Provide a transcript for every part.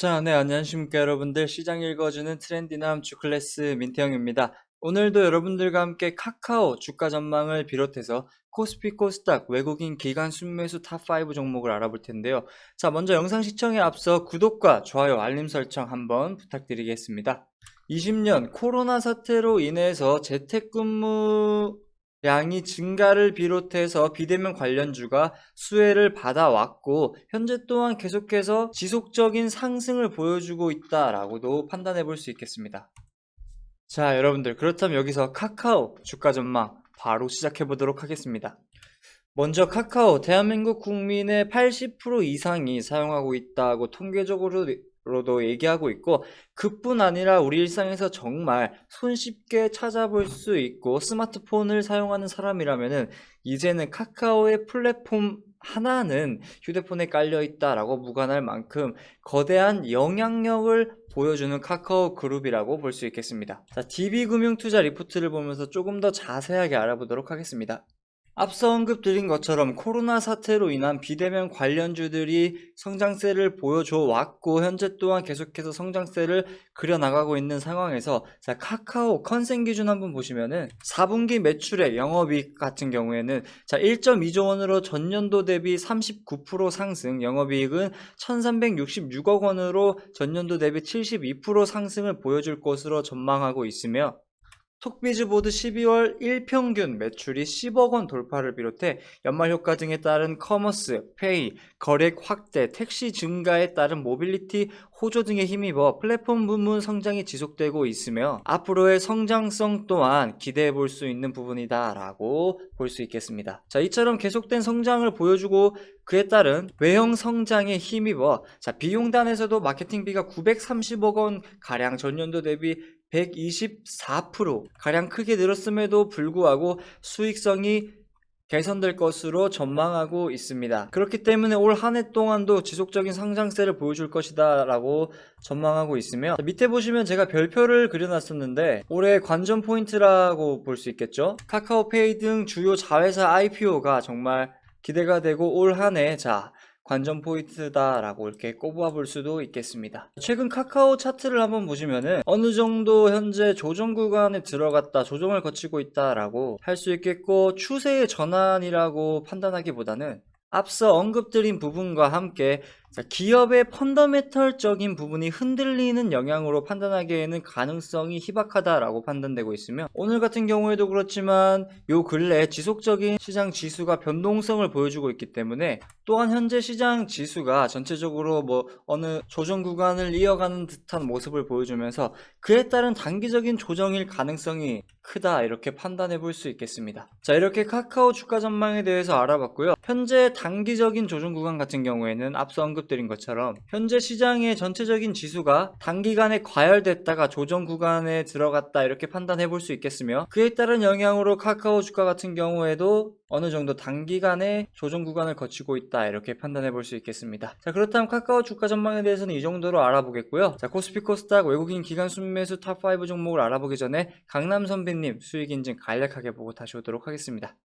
네, 안녕하십니까, 여러분들. 시장 읽어주는 트렌디남 주클래스 민태형입니다. 오늘도 여러분들과 함께 카카오 주가 전망을 비롯해서 코스피 코스닥 외국인 기관 순매수 탑5 종목을 알아볼 텐데요. 먼저 영상 시청에 앞서 구독과 좋아요, 알림 설정 한번 부탁드리겠습니다. 20년 코로나 사태로 인해서 재택근무 량이 증가를 비롯해서 비대면 관련주가 수혜를 받아왔고, 현재 또한 계속해서 지속적인 상승을 보여주고 있다라고도 판단해 볼 수 있겠습니다. 여러분들, 그렇다면 여기서 카카오 주가 전망 바로 시작해 보도록 하겠습니다. 먼저 카카오, 대한민국 국민의 80% 이상이 사용하고 있다고 통계적으로도 얘기하고 있고, 그뿐 아니라 우리 일상에서 정말 손쉽게 찾아볼 수 있고 스마트폰을 사용하는 사람이라면은 이제는 카카오의 플랫폼 하나는 휴대폰에 깔려 있다라고 무관할 만큼 거대한 영향력을 보여주는 카카오 그룹이라고 볼 수 있겠습니다. DB금융투자 리포트를 보면서 조금 더 자세하게 알아보도록 하겠습니다. 앞서 언급드린 것처럼 코로나 사태로 인한 비대면 관련주들이 성장세를 보여줘 왔고, 현재 또한 계속해서 성장세를 그려나가고 있는 상황에서 카카오 컨센 기준 한번 보시면은 4분기 매출액 영업이익 같은 경우에는 1.2조 원으로 전년도 대비 39% 상승, 영업이익은 1366억 원으로 전년도 대비 72% 상승을 보여줄 것으로 전망하고 있으며, 톡비즈보드 12월 1평균 매출이 10억 원 돌파를 비롯해 연말 효과 등에 따른 커머스, 페이, 거래액 확대, 택시 증가에 따른 모빌리티 호조 등에 힘입어 플랫폼 부문 성장이 지속되고 있으며 앞으로의 성장성 또한 기대해 볼 수 있는 부분이다 라고 볼 수 있겠습니다. 이처럼 계속된 성장을 보여주고 그에 따른 외형 성장에 힘입어 비용단에서도 마케팅비가 930억 원 가량 전년도 대비 124% 가량 크게 늘었음에도 불구하고 수익성이 개선될 것으로 전망하고 있습니다. 그렇기 때문에 올 한 해 동안도 지속적인 성장세를 보여줄 것이다 라고 전망하고 있으며, 밑에 보시면 제가 별표를 그려놨었는데 올해 관전 포인트라고 볼 수 있겠죠. 카카오페이 등 주요 자회사 IPO가 정말 기대가 되고 올 한 해 관전 포인트다라고 이렇게 꼽아 볼 수도 있겠습니다. 최근 카카오 차트를 한번 보시면은 어느 정도 현재 조정 구간에 들어갔다, 조정을 거치고 있다라고 할 수 있겠고, 추세의 전환이라고 판단하기보다는 앞서 언급드린 부분과 함께 기업의 펀더멘털적인 부분이 흔들리는 영향으로 판단하기에는 가능성이 희박하다라고 판단되고 있으며, 오늘 같은 경우에도 그렇지만 요 근래 지속적인 시장 지수가 변동성을 보여주고 있기 때문에, 또한 현재 시장 지수가 전체적으로 어느 조정 구간을 이어가는 듯한 모습을 보여주면서 그에 따른 단기적인 조정일 가능성이 크다, 이렇게 판단해 볼 수 있겠습니다. 이렇게 카카오 주가 전망에 대해서 알아봤고요. 현재 단기적인 조정 구간 같은 경우에는 앞서 언급드린 것처럼 현재 시장의 전체적인 지수가 단기간에 과열됐다가 조정 구간에 들어갔다, 이렇게 판단해 볼 수 있겠으며, 그에 따른 영향으로 카카오 주가 같은 경우에도 어느 정도 단기간에 조정 구간을 거치고 있다, 이렇게 판단해 볼 수 있겠습니다. 그렇다면 카카오 주가 전망에 대해서는 이 정도로 알아보겠고요. 코스피 코스닥 외국인 기관 순매수 탑5 종목을 알아보기 전에 강남 선배님 수익 인증 간략하게 보고 다시 오도록 하겠습니다.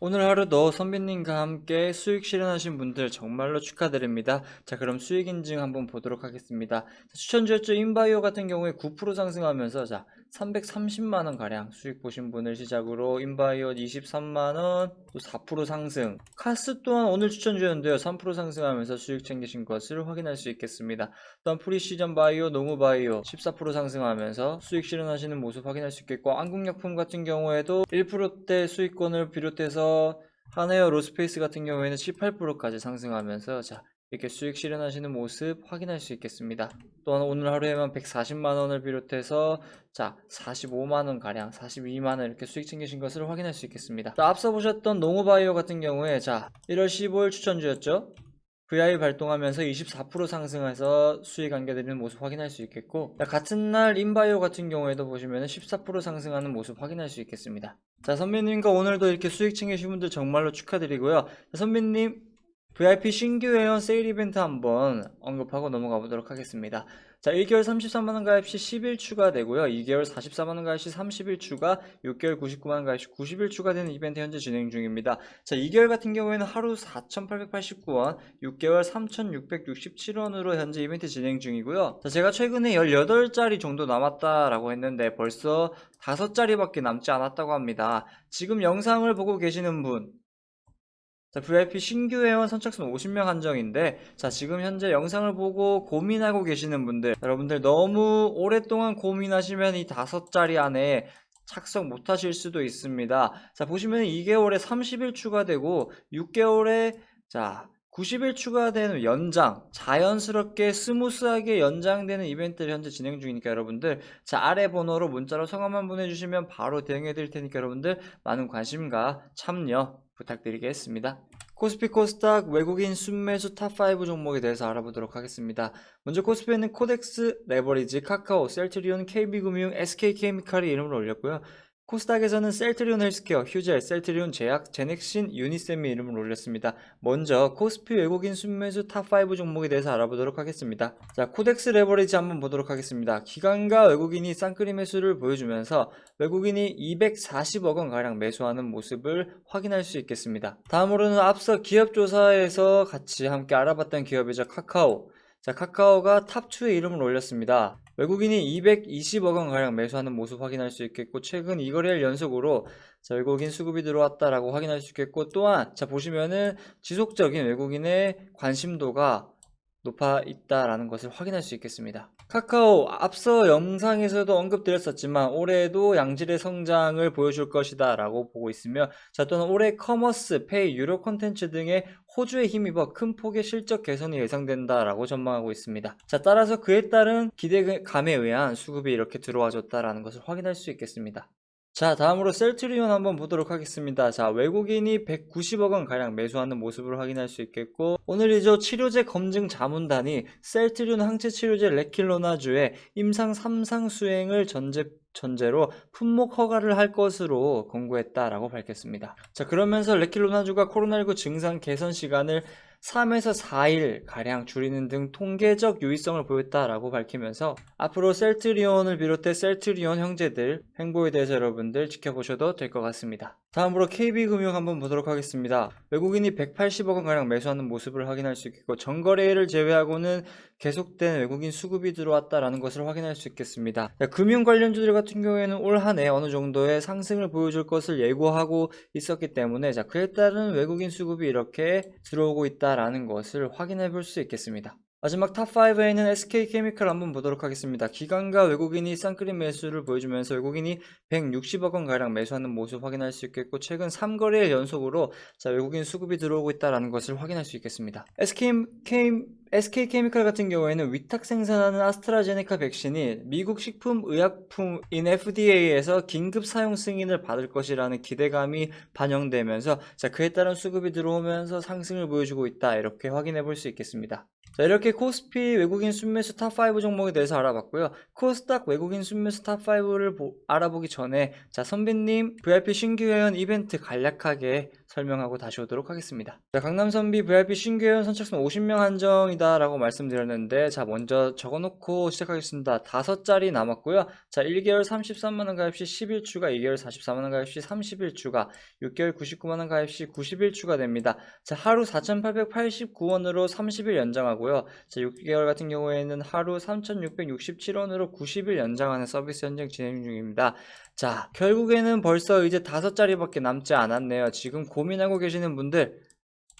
오늘 하루도 선배님과 함께 수익 실현하신 분들 정말로 축하드립니다. 그럼 수익 인증 한번 보도록 하겠습니다. 추천주였죠. 인바이오 같은 경우에 9% 상승하면서 330만원 가량 수익 보신 분을 시작으로 인바이오 23만원, 또 4% 상승. 카스 또한 오늘 추천주였는데요. 3% 상승하면서 수익 챙기신 것을 확인할 수 있겠습니다. 또한 프리시전 바이오, 농우바이오 14% 상승하면서 수익 실현하시는 모습 확인할 수 있겠고, 한국약품 같은 경우에도 1%대 수익권을 비롯해서 한에어 로스페이스 같은 경우에는 18%까지 상승하면서 이렇게 수익 실현하시는 모습 확인할 수 있겠습니다. 또한 오늘 하루에만 140만원을 비롯해서 45만원 가량, 42만원 이렇게 수익 챙기신 것을 확인할 수 있겠습니다. 앞서 보셨던 농우바이오 같은 경우에 1월 15일 추천주였죠. VI 발동하면서 24% 상승해서 수익 안겨드리는 모습 확인할 수 있겠고, 같은 날 인바이오 같은 경우에도 보시면 14% 상승하는 모습 확인할 수 있겠습니다. 선배님과 오늘도 이렇게 수익 챙기신 분들 정말로 축하드리고요. 선배님 VIP 신규 회원 세일 이벤트 한번 언급하고 넘어가 보도록 하겠습니다. 자, 1개월 33만원 가입 시 10일 추가되고요. 2개월 44만원 가입 시 30일 추가, 6개월 99만원 가입 시 90일 추가되는 이벤트 현재 진행 중입니다. 자, 2개월 같은 경우에는 하루 4,889원, 6개월 3,667원으로 현재 이벤트 진행 중이고요. 자, 제가 최근에 18자리 정도 남았다라고 했는데 벌써 5자리밖에 남지 않았다고 합니다. 지금 영상을 보고 계시는 분, 자, VIP 신규 회원 선착순 50명 한정인데, 자, 지금 현재 영상을 보고 고민하고 계시는 분들, 여러분들 너무 오랫동안 고민하시면 이 5자리 안에 착석 못 하실 수도 있습니다. 자, 보시면 2개월에 30일 추가되고, 6개월에, 자, 90일 추가되는 연장, 자연스럽게 스무스하게 연장되는 이벤트를 현재 진행 중이니까 여러분들, 자, 아래 번호로 문자로 성함만 보내주시면 바로 대응해 드릴 테니까 여러분들 많은 관심과 참여 부탁드리겠습니다. 코스피 코스닥 외국인 순매수 탑5 종목에 대해서 알아보도록 하겠습니다. 먼저 코스피에는 코덱스, 레버리지, 카카오, 셀트리온, KB금융, SK케미칼이 이름을 올렸고요. 코스닥에서는 셀트리온 헬스케어, 휴젤, 셀트리온 제약, 제넥신, 유니셈이 이름을 올렸습니다. 먼저 코스피 외국인 순매수 탑5 종목에 대해서 알아보도록 하겠습니다. 자, 코덱스 레버리지 한번 보도록 하겠습니다. 기관과 외국인이 쌍끌이 매수를 보여주면서 외국인이 240억원 가량 매수하는 모습을 확인할 수 있겠습니다. 다음으로는 앞서 기업조사에서 같이 함께 알아봤던 기업이죠. 카카오. 자, 카카오가 탑2에 이름을 올렸습니다. 외국인이 220억원 가량 매수하는 모습 확인할 수 있겠고, 최근 2거래일 연속으로 자, 외국인 수급이 들어왔다라고 확인할 수 있겠고, 또한 자, 보시면은 지속적인 외국인의 관심도가 높아 있다라는 것을 확인할 수 있겠습니다. 카카오 앞서 영상에서도 언급드렸었지만 올해도 양질의 성장을 보여줄 것이다 라고 보고 있으며, 자, 또는 올해 커머스, 페이, 유료 콘텐츠 등의 호주에 힘입어 큰 폭의 실적 개선이 예상된다 라고 전망하고 있습니다. 자, 따라서 그에 따른 기대감에 의한 수급이 이렇게 들어와줬다라는 것을 확인할 수 있겠습니다. 자, 다음으로 셀트리온 한번 보도록 하겠습니다. 자, 외국인이 190억원 가량 매수하는 모습을 확인할 수 있겠고, 오늘이죠. 치료제 검증 자문단이 셀트리온 항체치료제 레킬로나주의 임상 3상 수행을 전제로 품목 허가를 할 것으로 권고했다라고 밝혔습니다. 자, 그러면서 레킬로나주가 코로나19 증상 개선 시간을 3에서 4일 가량 줄이는 등 통계적 유의성을 보였다라고 밝히면서 앞으로 셀트리온을 비롯해 셀트리온 형제들 행보에 대해서 여러분들 지켜보셔도 될 것 같습니다. 다음으로 KB금융 한번 보도록 하겠습니다. 외국인이 180억원 가량 매수하는 모습을 확인할 수 있겠고, 전거래일을 제외하고는 계속된 외국인 수급이 들어왔다라는 것을 확인할 수 있겠습니다. 자, 금융 관련주들 같은 경우에는 올 한 해 어느 정도의 상승을 보여줄 것을 예고하고 있었기 때문에, 자, 그에 따른 외국인 수급이 이렇게 들어오고 있다라는 것을 확인해 볼 수 있겠습니다. 마지막 탑5에는 SK케미칼 한번 보도록 하겠습니다. 기관과 외국인이 쌍끌이 매수를 보여주면서 외국인이 160억원 가량 매수하는 모습 확인할 수 있겠고, 최근 3거래일 연속으로 자, 외국인 수급이 들어오고 있다는 것을 확인할 수 있겠습니다. SK케미칼 같은 경우에는 위탁 생산하는 아스트라제네카 백신이 미국 식품의약품인 FDA에서 긴급 사용 승인을 받을 것이라는 기대감이 반영되면서, 자, 그에 따른 수급이 들어오면서 상승을 보여주고 있다, 이렇게 확인해 볼 수 있겠습니다. 자, 이렇게 코스피 외국인 순매수 탑5 종목에 대해서 알아봤고요. 코스닥 외국인 순매수 탑5를 알아보기 전에, 자, 선비님 VIP 신규 회원 이벤트 간략하게 설명하고 다시 오도록 하겠습니다. 자, 강남선비 VIP 신규 회원 선착순 50명 한정이다 라고 말씀드렸는데, 자, 먼저 적어놓고 시작하겠습니다. 5자리 남았고요. 자, 1개월 33만원 가입 시 10일 추가, 2개월 44만원 가입 시 30일 추가, 6개월 99만원 가입 시 90일 추가됩니다. 자, 하루 4,889원으로 30일 연장하고, 자, 6개월 같은 경우에는 하루 3,667원으로 90일 연장하는 서비스 현재 진행 중입니다. 자, 결국에는 벌써 이제 5자리밖에 남지 않았네요. 지금 고민하고 계시는 분들,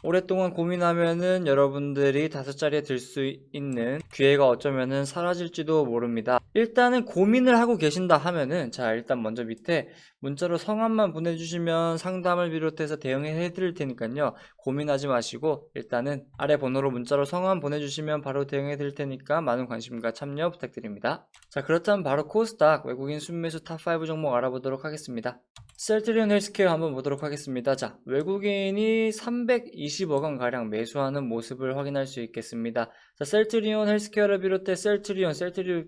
오랫동안 고민하면은 여러분들이 5자리에 들 수 있는 기회가 어쩌면은 사라질지도 모릅니다. 일단은 고민을 하고 계신다 하면은, 자, 일단 먼저 밑에 문자로 성함만 보내주시면 상담을 비롯해서 대응해 드릴 테니까요. 고민하지 마시고 일단은 아래 번호로 문자로 성함 보내주시면 바로 대응해 드릴 테니까 많은 관심과 참여 부탁드립니다. 자, 그렇다면 바로 코스닥 외국인 순매수 탑5 종목 알아보도록 하겠습니다. 셀트리온 헬스케어 한번 보도록 하겠습니다. 자, 외국인이 320억원 가량 매수하는 모습을 확인할 수 있겠습니다. 자, 셀트리온 헬스케어를 비롯해 셀트리온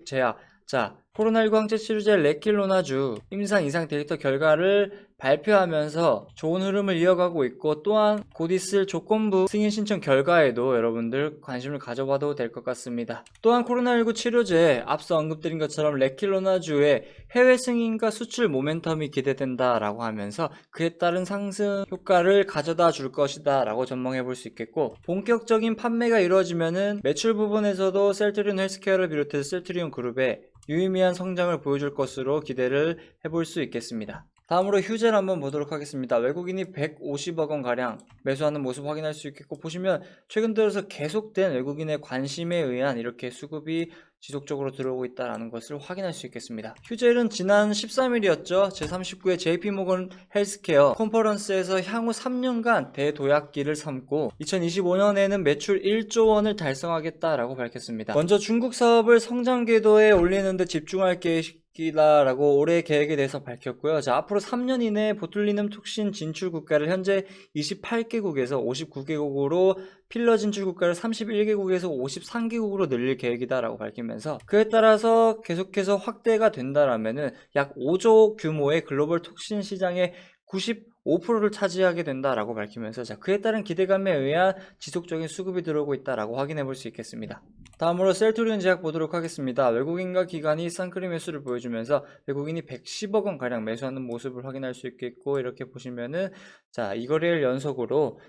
제약, 자, 코로나19 항체 치료제 레킬로나주 임상 이상 데이터 결과를 발표하면서 좋은 흐름을 이어가고 있고, 또한 곧 있을 조건부 승인 신청 결과에도 여러분들 관심을 가져봐도 될 것 같습니다. 또한 코로나19 치료제 앞서 언급드린 것처럼 레킬로나주의 해외 승인과 수출 모멘텀이 기대된다라고 하면서 그에 따른 상승 효과를 가져다 줄 것이다 라고 전망해 볼 수 있겠고, 본격적인 판매가 이루어지면은 매출 부분에서도 셀트리온 헬스케어를 비롯해서 셀트리온 그룹의 유의미한 성장을 보여줄 것으로 기대를 해볼 수 있겠습니다. 다음으로 휴재를 한번 보도록 하겠습니다. 외국인이 150억 원 가량 매수하는 모습 확인할 수 있겠고, 보시면 최근 들어서 계속된 외국인의 관심에 의한 이렇게 수급이 지속적으로 들어오고 있다는 것을 확인할 수 있겠습니다. 휴젤은 지난 13일이었죠. 제39회 JP모건 헬스케어 컨퍼런스에서 향후 3년간 대도약기를 삼고 2025년에는 매출 1조 원을 달성하겠다라고 밝혔습니다. 먼저 중국 사업을 성장 궤도에 올리는 데 집중할 계획이다라고 올해 계획에 대해서 밝혔고요. 자, 앞으로 3년 이내에 보툴리눔 톡신 진출 국가를 현재 28개국에서 59개국으로, 필러 진출 국가를 31개국에서 53개국으로 늘릴 계획이다라고 밝히면서, 그에 따라서 계속해서 확대가 된다라면은 약 5조 규모의 글로벌 톡신 시장의 95%를 차지하게 된다라고 밝히면서, 자, 그에 따른 기대감에 의한 지속적인 수급이 들어오고 있다라고 확인해 볼 수 있겠습니다. 다음으로 셀트리온 제약 보도록 하겠습니다. 외국인과 기관이 쌍끌이 매수를 보여주면서 외국인이 110억 원 가량 매수하는 모습을 확인할 수 있겠고, 이렇게 보시면은 자, 이거래일 연속으로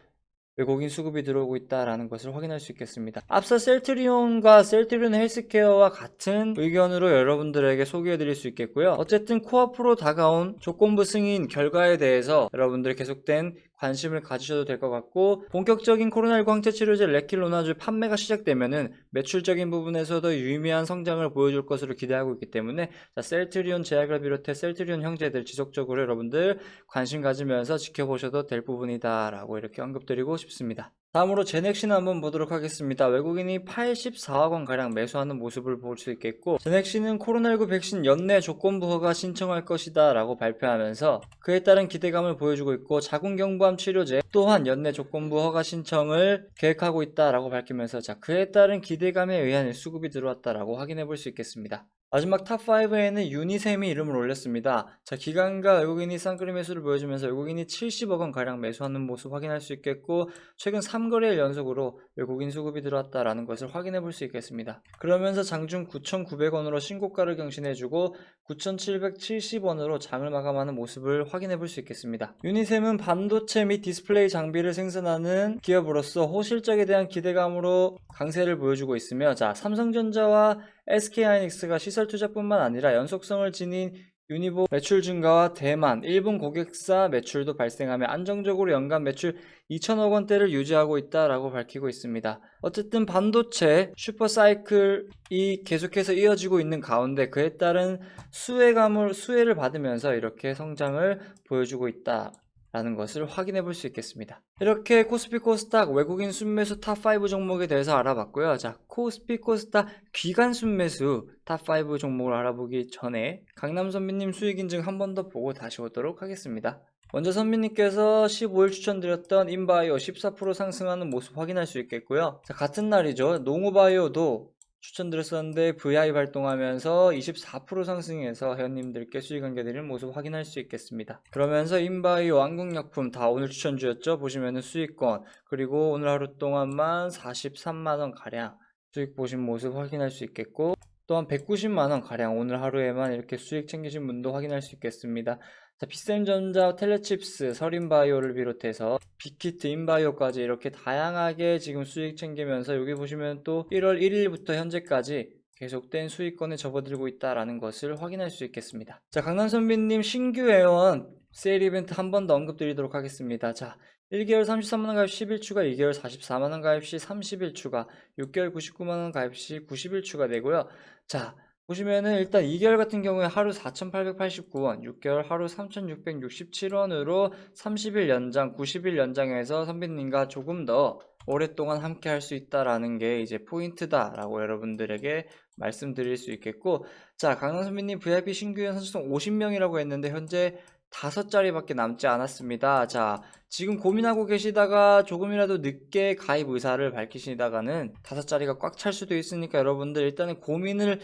외국인 수급이 들어오고 있다라는 것을 확인할 수 있겠습니다. 앞서 셀트리온과 셀트리온 헬스케어와 같은 의견으로 여러분들에게 소개해드릴 수 있겠고요. 어쨌든 코앞으로 다가온 조건부 승인 결과에 대해서 여러분들 계속된 관심을 가지셔도 될 것 같고, 본격적인 코로나19 항체 치료제 레킬로나주 판매가 시작되면은 매출적인 부분에서도 유의미한 성장을 보여줄 것으로 기대하고 있기 때문에, 자, 셀트리온 제약을 비롯해 셀트리온 형제들 지속적으로 여러분들 관심 가지면서 지켜보셔도 될 부분이다 라고 이렇게 언급드리고 싶습니다. 다음으로 제넥신 한번 보도록 하겠습니다. 외국인이 84억 원 가량 매수하는 모습을 볼 수 있겠고, 제넥신은 코로나19 백신 연내 조건부 허가 신청할 것이다 라고 발표하면서 그에 따른 기대감을 보여주고 있고, 자궁경부암 치료제 또한 연내 조건부 허가 신청을 계획하고 있다 라고 밝히면서, 자, 그에 따른 기대감에 의한 수급이 들어왔다 라고 확인해 볼 수 있겠습니다. 마지막 탑5에는 유니셈이 이름을 올렸습니다. 자, 기관과 외국인이 쌍끌이 매수를 보여주면서 외국인이 70억 원 가량 매수하는 모습 확인할 수 있겠고, 최근 3거래일 연속으로 외국인 수급이 들어왔다라는 것을 확인해 볼 수 있겠습니다. 그러면서 장중 9,900원으로 신고가를 경신해주고 9,770원으로 장을 마감하는 모습을 확인해 볼 수 있겠습니다. 유니셈은 반도체 및 디스플레이 장비를 생산하는 기업으로서 호실적에 대한 기대감으로 강세를 보여주고 있으며, 자, 삼성전자와 SK하이닉스가 시설 투자뿐만 아니라 연속성을 지닌 유니보 매출 증가와 대만, 일본 고객사 매출도 발생하며 안정적으로 연간 매출 2천억 원대를 유지하고 있다라고 밝히고 있습니다. 어쨌든 반도체 슈퍼사이클이 계속해서 이어지고 있는 가운데 그에 따른 수혜를 받으면서 이렇게 성장을 보여주고 있다 라는 것을 확인해 볼 수 있겠습니다. 이렇게 코스피 코스닥 외국인 순매수 탑5 종목에 대해서 알아봤고요. 자, 코스피 코스닥 기관 순매수 탑5 종목을 알아보기 전에 강남 선배님 수익 인증 한 번 더 보고 다시 오도록 하겠습니다. 먼저 선배님께서 15일 추천드렸던 인바이오 14% 상승하는 모습 확인할 수 있겠고요. 자, 같은 날이죠. 농우바이오도 추천드렸었는데 VI 발동하면서 24% 상승해서 회원님들께 수익 안겨드리는 모습 확인할 수 있겠습니다. 그러면서 인바이오, 한국약품 다 오늘 추천주였죠. 보시면은 수익권, 그리고 오늘 하루 동안만 43만원 가량 수익 보신 모습 확인할 수 있겠고, 또한 190만원 가량 오늘 하루에만 이렇게 수익 챙기신 분도 확인할 수 있겠습니다. 자, 비셈전자, 텔레칩스, 서린바이오를 비롯해서 빅히트, 인바이오까지 이렇게 다양하게 지금 수익 챙기면서, 여기 보시면 또 1월 1일부터 현재까지 계속된 수익권에 접어들고 있다라는 것을 확인할 수 있겠습니다. 자, 강남선비님 신규 회원 세일 이벤트 한 번 더 언급드리도록 하겠습니다. 자, 1개월 33만원 가입 10일 추가, 2개월 44만원 가입 시 30일 추가, 6개월 99만원 가입 시 90일 추가되고요. 자, 보시면은 일단 2개월 같은 경우에 하루 4,889원, 6개월 하루 3,667원으로 30일 연장, 90일 연장해서 선배님과 조금 더 오랫동안 함께 할 수 있다라는 게 이제 포인트다라고 여러분들에게 말씀드릴 수 있겠고, 자, 강남 선배님 VIP 신규회원 선수송 50명이라고 했는데 현재 5자리밖에 남지 않았습니다. 자, 지금 고민하고 계시다가 조금이라도 늦게 가입 의사를 밝히시다가는 5자리가 꽉 찰 수도 있으니까 여러분들 일단은 고민을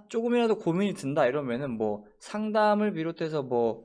조금이라도 고민이 든다 이러면은 뭐 상담을 비롯해서 뭐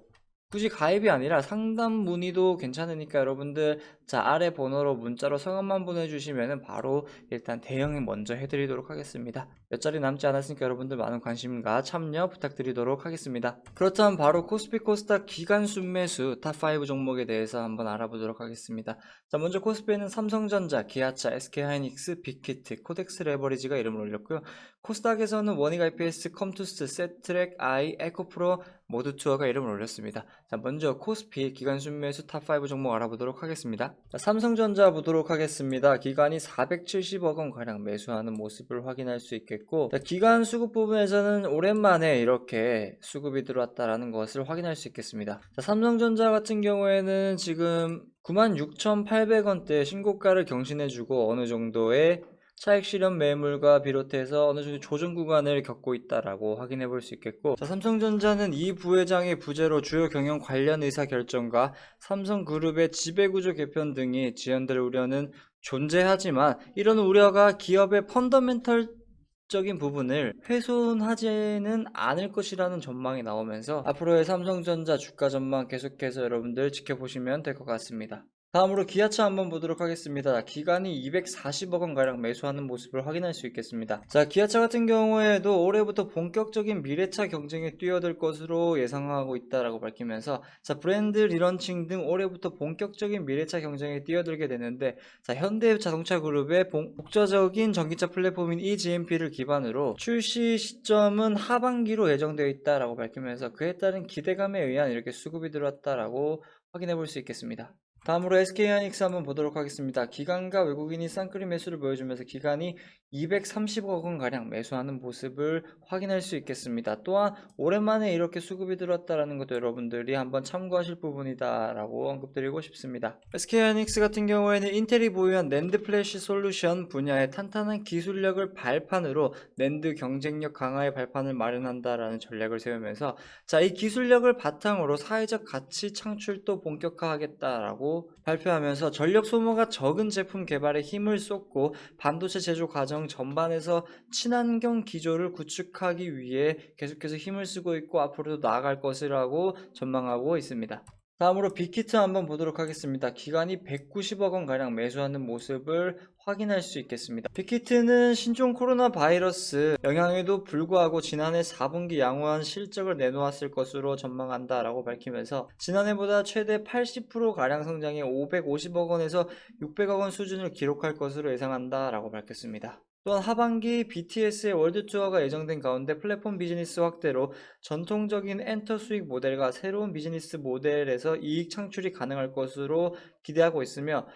굳이 가입이 아니라 상담 문의도 괜찮으니까 여러분들 자 아래 번호로 문자로 성함만 보내주시면은 바로 일단 대응을 먼저 해드리도록 하겠습니다. 몇 자리 남지 않았으니까 여러분들 많은 관심과 참여 부탁드리도록 하겠습니다. 그렇다면 바로 코스피 코스닥 기간 순매수 탑5 종목에 대해서 한번 알아보도록 하겠습니다. 자 먼저 코스피에는 삼성전자, 기아차, SK하이닉스, 빅히트, 코덱스 레버리지가 이름을 올렸고요. 코스닥에서는 원익 IPS, 컴투스, 세트랙, 아이, 에코프로 모두 투어가 이름을 올렸습니다. 자, 먼저 코스피 기간 순매수 탑5 종목 알아보도록 하겠습니다. 자, 삼성전자 보도록 하겠습니다. 기간이 470억 원 가량 매수하는 모습을 확인할 수 있겠고, 자, 기간 수급 부분에서는 오랜만에 이렇게 수급이 들어왔다라는 것을 확인할 수 있겠습니다. 자, 삼성전자 같은 경우에는 지금 96,800원대 신고가를 경신해주고 어느 정도의 차익 실현 매물과 비롯해서 어느 정도 조정 구간을 겪고 있다라고 확인해 볼 수 있겠고, 자, 삼성전자는 이 부회장의 부재로 주요 경영 관련 의사 결정과 삼성그룹의 지배구조 개편 등이 지연될 우려는 존재하지만 이런 우려가 기업의 펀더멘털적인 부분을 훼손하지는 않을 것이라는 전망이 나오면서 앞으로의 삼성전자 주가 전망 계속해서 여러분들 지켜보시면 될 것 같습니다. 다음으로 기아차 한번 보도록 하겠습니다. 기간이 240억 원 가량 매수하는 모습을 확인할 수 있겠습니다. 자, 기아차 같은 경우에도 올해부터 본격적인 미래차 경쟁에 뛰어들 것으로 예상하고 있다라고 밝히면서 자, 브랜드 리런칭 등 올해부터 본격적인 미래차 경쟁에 뛰어들게 되는데 자, 현대자동차 그룹의 독자적인 전기차 플랫폼인 eGMP를 기반으로 출시 시점은 하반기로 예정되어 있다라고 밝히면서 그에 따른 기대감에 의한 이렇게 수급이 들어왔다라고 확인해 볼 수 있겠습니다. 다음으로 SK하이닉스 한번 보도록 하겠습니다. 기관과 외국인이 쌍끌이 매수를 보여주면서 기관이 230억 원 가량 매수하는 모습을 확인할 수 있겠습니다. 또한 오랜만에 이렇게 수급이 들어왔다라는 것도 여러분들이 한번 참고하실 부분이다라고 언급드리고 싶습니다. SK하이닉스 같은 경우에는 인텔이 보유한 낸드 플래시 솔루션 분야의 탄탄한 기술력을 발판으로 낸드 경쟁력 강화의 발판을 마련한다라는 전략을 세우면서 자, 이 기술력을 바탕으로 사회적 가치 창출도 본격화하겠다라고 발표하면서 전력 소모가 적은 제품 개발에 힘을 쏟고 반도체 제조 과정 전반에서 친환경 기조를 구축하기 위해 계속해서 힘을 쓰고 있고 앞으로도 나아갈 것이라고 전망하고 있습니다. 다음으로 빅히트 한번 보도록 하겠습니다. 기간이 190억 원 가량 매수하는 모습을 확인할 수 있겠습니다. 빅히트는 신종 코로나 바이러스 영향에도 불구하고 지난해 4분기 양호한 실적을 내놓았을 것으로 전망한다라고 밝히면서 지난해보다 최대 80% 가량 성장해 550억 원에서 600억 원 수준을 기록할 것으로 예상한다라고 밝혔습니다. 또한 하반기 BTS의 월드 투어가 예정된 가운데 플랫폼 비즈니스 확대로 전통적인 엔터 수익 모델과 새로운 비즈니스 모델에서 이익 창출이 가능할 것으로 기대하고 있으며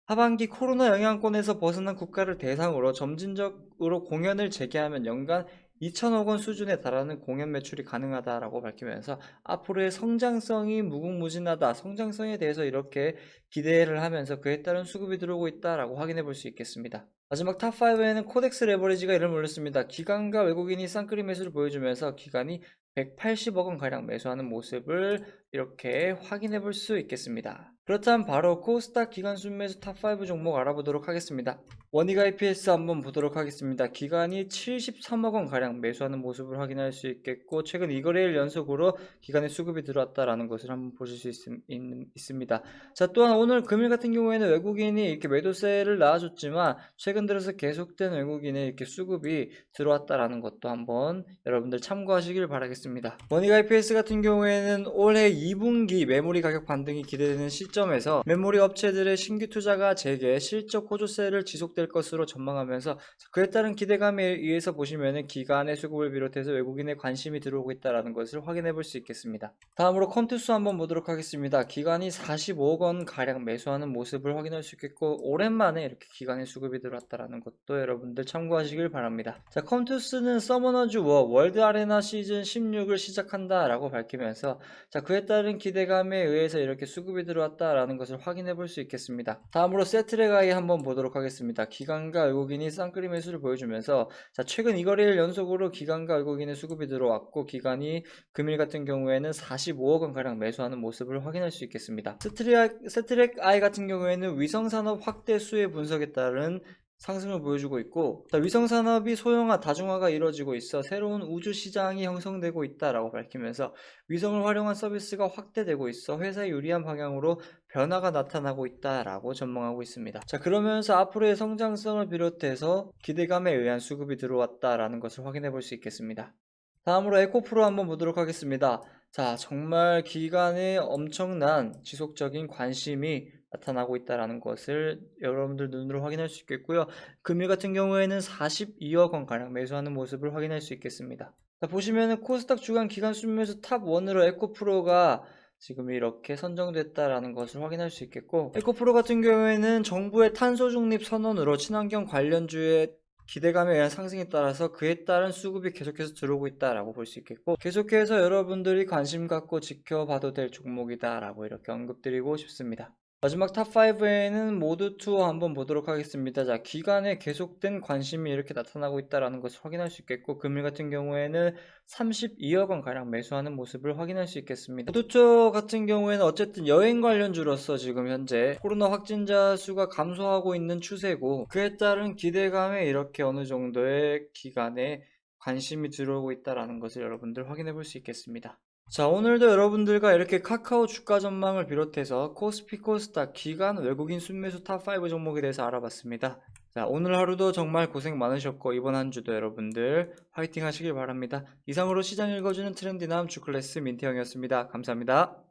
하반기 코로나 영향권에서 벗어난 국가를 대상으로 점진적으로 공연을 재개하면 연간 2천억 원 수준에 달하는 공연 매출이 가능하다라고 밝히면서 앞으로의 성장성이 무궁무진하다. 성장성에 대해서 이렇게 기대를 하면서 그에 따른 수급이 들어오고 있다라고 확인해 볼 수 있겠습니다. 마지막 탑5에는 코덱스 레버리지가 이름을 올렸습니다. 기관과 외국인이 쌍끌이 매수를 보여주면서 기관이 180억 원 가량 매수하는 모습을 이렇게 확인해 볼 수 있겠습니다. 그렇다면 바로 코스닥 기간 순매수 탑5 종목 알아보도록 하겠습니다. 원익 IPS 한번 보도록 하겠습니다. 기간이 73억 원 가량 매수하는 모습을 확인할 수 있겠고 최근 2거래일 연속으로 기간에 수급이 들어왔다라는 것을 한번 보실 수 있습니다. 자, 또한 오늘 금일 같은 경우에는 외국인이 이렇게 매도세를 낳아줬지만 최근 들어서 계속된 외국인의 이렇게 수급이 들어왔다라는 것도 한번 여러분들 참고하시길 바라겠습니다. 원익 IPS 같은 경우에는 올해 2분기 메모리 가격 반등이 기대되는 시점에서 메모리 업체들의 신규 투자가 재개, 실적 호조세를 지속될 것으로 전망하면서 그에 따른 기대감에 의해서 보시면은 기관의 수급을 비롯해서 외국인의 관심이 들어오고 있다는 것을 확인해 볼 수 있겠습니다. 다음으로 컴투스 한번 보도록 하겠습니다. 기관이 45억 원 가량 매수하는 모습을 확인할 수 있겠고 오랜만에 이렇게 기관의 수급이 들어왔다는 것도 여러분들 참고하시길 바랍니다. 자, 컴투스는 서머너즈 워 월드 아레나 시즌 16을 시작한다라고 밝히면서 자, 그에 따른 기대감에 의해서 이렇게 수급이 들어왔다라는 것을 확인해 볼 수 있겠습니다. 다음으로 세트레가이 한번 보도록 하겠습니다. 기관과 외국인이 쌍끌이 매수를 보여주면서 자, 최근 2거래일 연속으로 기관과 외국인의 수급이 들어왔고 기관이 금일 같은 경우에는 45억 원 가량 매수하는 모습을 확인할 수 있겠습니다. 세트렉 아이 같은 경우에는 위성산업 확대 수혜 분석에 따른 상승을 보여주고 있고, 위성 산업이 소형화, 다중화가 이루어지고 있어 새로운 우주 시장이 형성되고 있다라고 밝히면서 위성을 활용한 서비스가 확대되고 있어 회사에 유리한 방향으로 변화가 나타나고 있다라고 전망하고 있습니다. 자, 그러면서 앞으로의 성장성을 비롯해서 기대감에 의한 수급이 들어왔다라는 것을 확인해 볼 수 있겠습니다. 다음으로 에코프로 한번 보도록 하겠습니다. 자, 정말 기간에 엄청난 지속적인 관심이 나타나고 있다는 것을 여러분들 눈으로 확인할 수 있겠고요. 금일 같은 경우에는 42억 원 가량 매수하는 모습을 확인할 수 있겠습니다. 자, 보시면은 코스닥 주간 기간 순매수 탑 1으로 에코프로가 지금 이렇게 선정됐다라는 것을 확인할 수 있겠고, 에코프로 같은 경우에는 정부의 탄소 중립 선언으로 친환경 관련주의 기대감에 의한 상승에 따라서 그에 따른 수급이 계속해서 들어오고 있다라고 볼 수 있겠고, 계속해서 여러분들이 관심 갖고 지켜봐도 될 종목이다라고 이렇게 언급드리고 싶습니다. 마지막 탑5에는 모드2 한번 보도록 하겠습니다. 자, 기간에 계속된 관심이 이렇게 나타나고 있다는 것을 확인할 수 있겠고, 금일 같은 경우에는 32억 원 가량 매수하는 모습을 확인할 수 있겠습니다. 모드2 같은 경우에는 어쨌든 여행 관련주로서 지금 현재 코로나 확진자 수가 감소하고 있는 추세고, 그에 따른 기대감에 이렇게 어느 정도의 기간에 관심이 들어오고 있다는 것을 여러분들 확인해 볼 수 있겠습니다. 자, 오늘도 여러분들과 이렇게 카카오 주가 전망을 비롯해서 코스피 코스닥 기간 외국인 순매수 탑5 종목에 대해서 알아봤습니다. 자, 오늘 하루도 정말 고생 많으셨고 이번 한 주도 여러분들 화이팅 하시길 바랍니다. 이상으로 시장 읽어주는 트렌디남 주클래스 민태형이었습니다. 감사합니다.